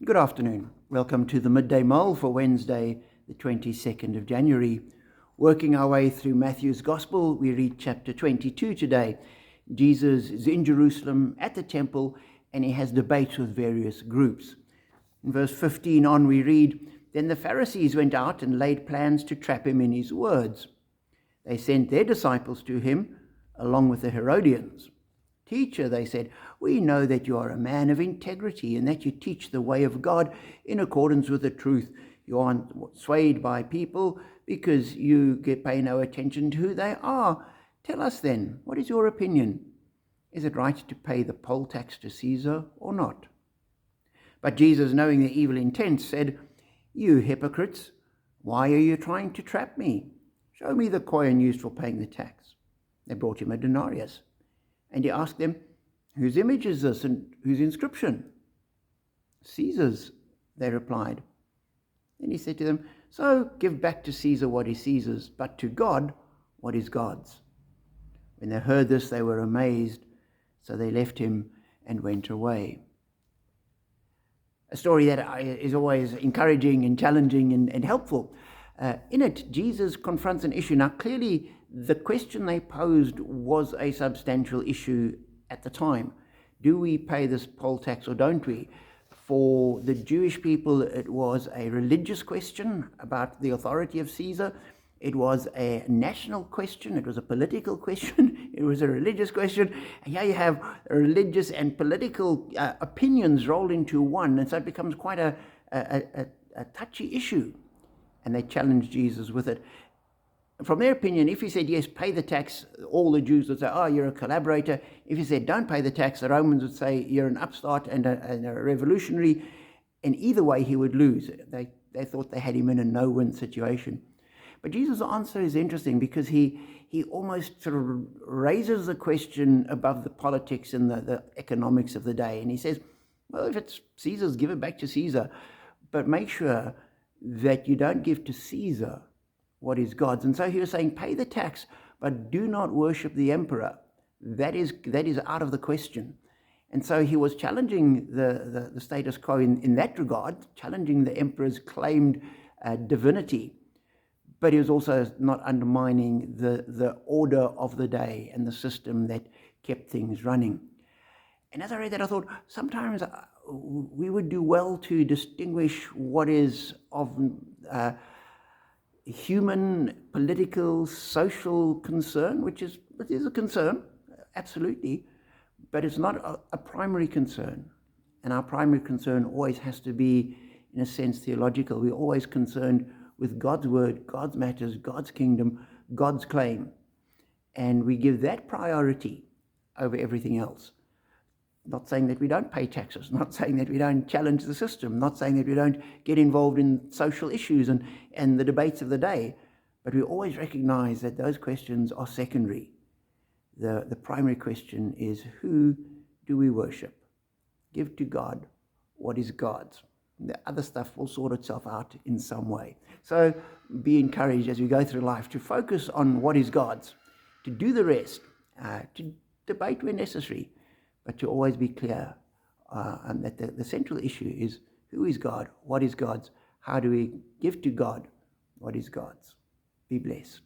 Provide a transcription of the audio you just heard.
Good afternoon. Welcome to the Midday Mull for Wednesday, the 22nd of January. Working our way through Matthew's Gospel, we read chapter 22 today. Jesus is in Jerusalem at the temple and he has debates with various groups. In verse 15 on we read, "Then the Pharisees went out and laid plans to trap him in his words. They sent their disciples to him along with the Herodians. 'Teacher,' they said, 'we know that you are a man of integrity and that you teach the way of God in accordance with the truth. You aren't swayed by people because you pay no attention to who they are. Tell us then, what is your opinion? Is it right to pay the poll tax to Caesar or not?' But Jesus, knowing their evil intent, said, 'You hypocrites, why are you trying to trap me? Show me the coin used for paying the tax.' They brought him a denarius. And he asked them, 'Whose image is this and whose inscription?' 'Caesar's,' they replied. Then he said to them, 'So give back to Caesar what is Caesar's, but to God what is God's.' When they heard this, they were amazed, so they left him and went away." A story that is always encouraging and challenging and helpful. In it, Jesus confronts an issue. Now, clearly, the question they posed was a substantial issue at the time. Do we pay this poll tax or don't we? For the Jewish people, it was a religious question about the authority of Caesar. It was a national question. It was a political question. It was a religious question. And here you have religious and political opinions rolled into one. And so it becomes quite a touchy issue. And they challenged Jesus with it. From their opinion, if he said, yes, pay the tax, all the Jews would say, oh, you're a collaborator. If he said, don't pay the tax, the Romans would say, you're an upstart and a revolutionary. And either way, he would lose. They thought they had him in a no-win situation. But Jesus' answer is interesting because he almost sort of raises the question above the politics and the economics of the day. And he says, well, if it's Caesar's, give it back to Caesar. But make sure that you don't give to Caesar what is God's. And so he was saying, pay the tax, but do not worship the emperor. That is out of the question. And so he was challenging the status quo in that regard, challenging the emperor's claimed divinity. But he was also not undermining the order of the day and the system that kept things running. And as I read that, I thought sometimes we would do well to distinguish what is of human, political, social concern, which is a concern, absolutely, but it's not a primary concern. And our primary concern always has to be, in a sense, theological. We're always concerned with God's word, God's matters, God's kingdom, God's claim. And we give that priority over everything else. Not saying that we don't pay taxes, not saying that we don't challenge the system, not saying that we don't get involved in social issues and the debates of the day, but we always recognize that those questions are secondary. The primary question is, who do we worship? Give to God what is God's. The other stuff will sort itself out in some way. So be encouraged as we go through life to focus on what is God's, to do the rest, to debate where necessary, but to always be clear and that the central issue is, who is God? What is God's? How do we give to God what is God's? Be blessed.